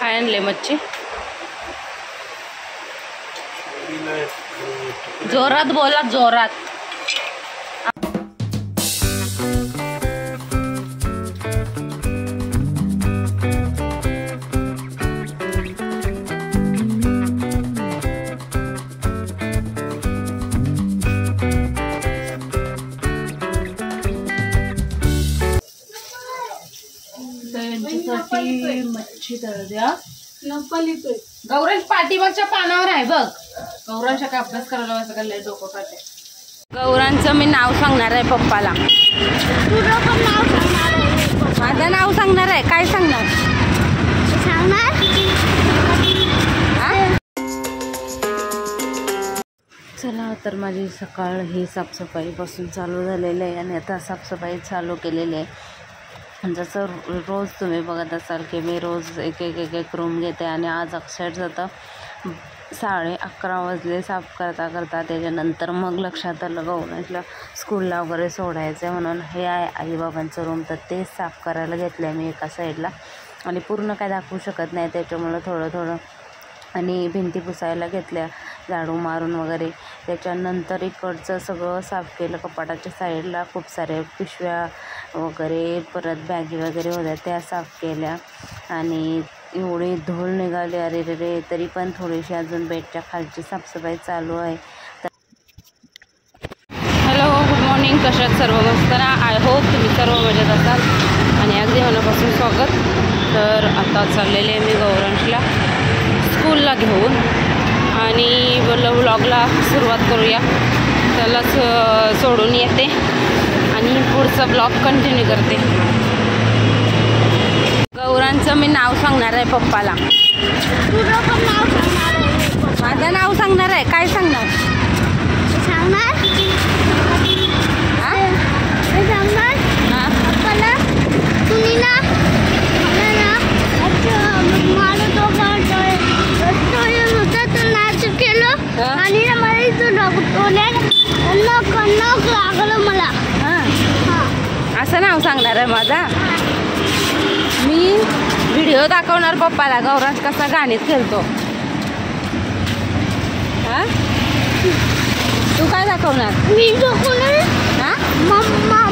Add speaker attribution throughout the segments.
Speaker 1: काय आणले मच्छी? जोरात बोला, जोरात. मच्छी तर द्या. गौरांश पाठीमागच्या पानावर आहे बघ. गौरांशा काय अभ्यास करायला वाजता काय डोकं खाते. गौरांचं मी नाव सांगणार आहे पप्पाला. माझं नाव सांगणार आहे. काय सांगणार? चला तर माझी सकाळ ही साफसफाईपासून चालू झालेली आहे आणि आता साफसफाई चालू केलेली आहे. जसं रोज तुम्ही बघत असाल की मी रोज एक एक रूम घेते आणि आज अक्षरशः तर 11:30 वाजले साफ करता करता. त्याच्यानंतर मग लक्षात आलं गौरांशला स्कूलला वगैरे सोडायचं आहे म्हणून हे आहे आईबाबांचं रूम. तर ते साफ करायला घेतलं आहे मी एका साईडला आणि पूर्ण काय दाखवू शकत नाही त्याच्यामुळं थोडं थोडं. आणि भिंती पुसायला घेतल्या झाडू मारून वगैरे. त्याच्यानंतर इकडचं सगळं साफ केलं. कपाटाच्या साईडला खूप सारे पिशव्या वगैरे परत बॅगी वगैरे होत्या त्या साफ केल्या आणि एवढी धूळ निघाली अरे रे रे. तरी पण थोडीशी अजून बेडच्या खालची साफसफाई चालू आहे. Hello, good morning. कशात सर्व मस्त ना? आय होप तुम्ही सर्व मजेत असाल आणि अगदी मनापासून स्वागत. तर आता चाललेले आहे मी गौरांशला स्कूलला घेऊन आणि व्लॉगला सुरुवात करूया. त्यालाच सोडून येते आणि पुढचा ब्लॉग कंटिन्यू करते. गौरांचं मी नाव सांगणार आहे पप्पाला. माझं नाव सांगणार आहे. काय सांगणार?
Speaker 2: आणि मला इथं लागलं मला.
Speaker 1: असं नाव सांगणार आहे माझा. मी व्हिडिओ दाखवणार पप्पाला गौरांश कसा गाणीत खेळतो. हा, तू काय दाखवणार?
Speaker 2: मी दाखवणार.
Speaker 1: हा,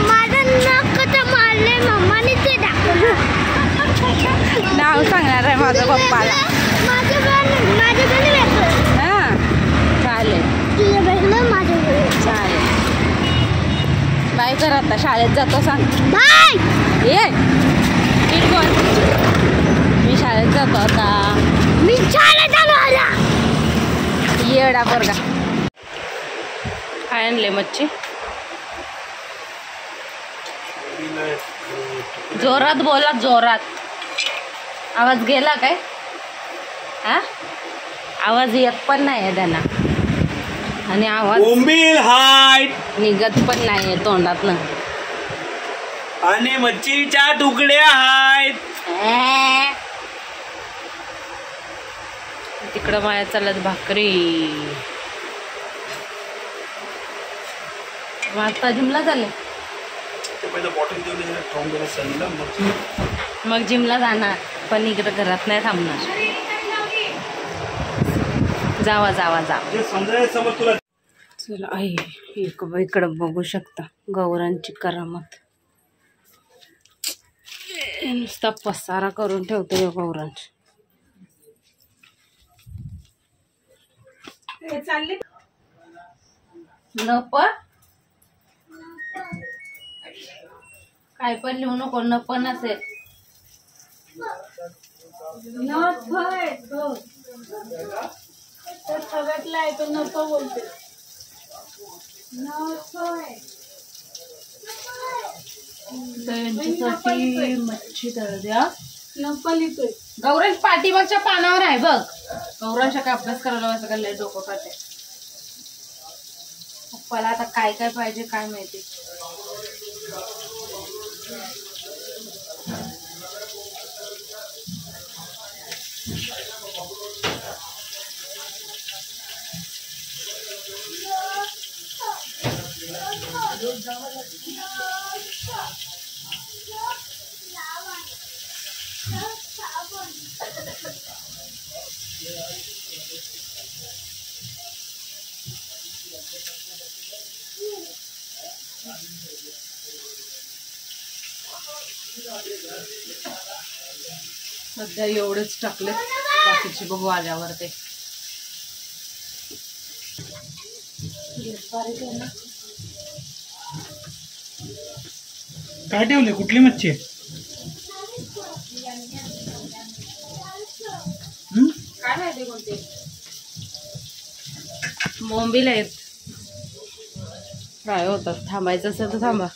Speaker 2: माझं नख कसं मारलंय मम्माने ते दाखवणार.
Speaker 1: नाव सांगणार आहे माझं पप्पाला. हा, चालेल चालेल. बाय कर. आता शाळेत जातो सांग.
Speaker 2: बाय.
Speaker 1: ये बोल. मी शाळेत जातो आता.
Speaker 2: मी शाळेत आलो.
Speaker 1: येडा पोरगा. काय आणले मच्छी? जोरात बोला, जोरात. आवाज गेला काय? हा, आवाज येत पण नाही आहे त्यांना आणि आवाज निघत पण नाही आहे तोंडातनं.
Speaker 3: आणि मच्छीच्या तुकड्या आहेत.
Speaker 1: तिकडं माया चालत भाकरी. आता जिमला चालले. मग जिमला जाणार पण इकडं घरात नाही थांबणार. जावा जावा जावा. चला आई इकडं बघू शकता गौरांची करामत. नुसता पसारा करून ठेवतो गौरांश. चालले नप काय पण लिहू नको. नप नसेल.
Speaker 2: सगळ्यातला तो नको बोलते.
Speaker 1: त्यांच्यासाठी मच्छी तर द्या.
Speaker 2: नप्पा लिहितोय.
Speaker 1: गौरांश पाठीमागच्या पानावर आहे बघ. गौरांशा काय अभ्यास करायला वाजता काय डोकं खाते. पप्पाला आता काय काय पाहिजे काय माहिती. सध्या एवढेच टाकले, बाकीचे बघू आल्यावर ते.
Speaker 3: काय ठेवले? कुठली मच्छी आहे?
Speaker 1: काय माहिती कोणते बोंबील आहेत. फ्राय होतात. थांबायचं असेल तर थांबा.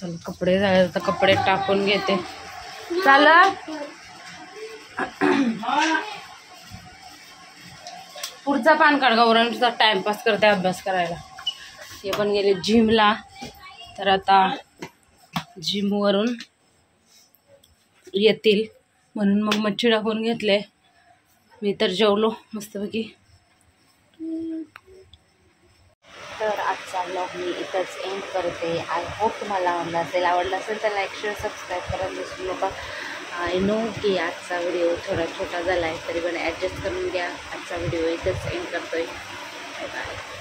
Speaker 1: चल कपडे झाले तर कपडे टाकून घेते. चला पुढचा पान काढ. गौरव तुझा टाइमपास करते अभ्यास करायला. हे पण गेले जिमला. तर आता जिमवरून येतील म्हणून मग मच्छी टाकून घेतले. मी तर जेवलो मस्तपैकी. तर आजचा व्लॉग मी इथंच एंड करते. आय होप तुम्हाला आवडला असेल तर लाईक शेअर सबस्क्राईब करायला विसरू नका. आय नो की आजचा व्हिडिओ थोडा छोटा झाला आहे, तरी पण ॲडजस्ट करून घ्या. आजचा व्हिडिओ इथंच एंड करतोय. Bye bye.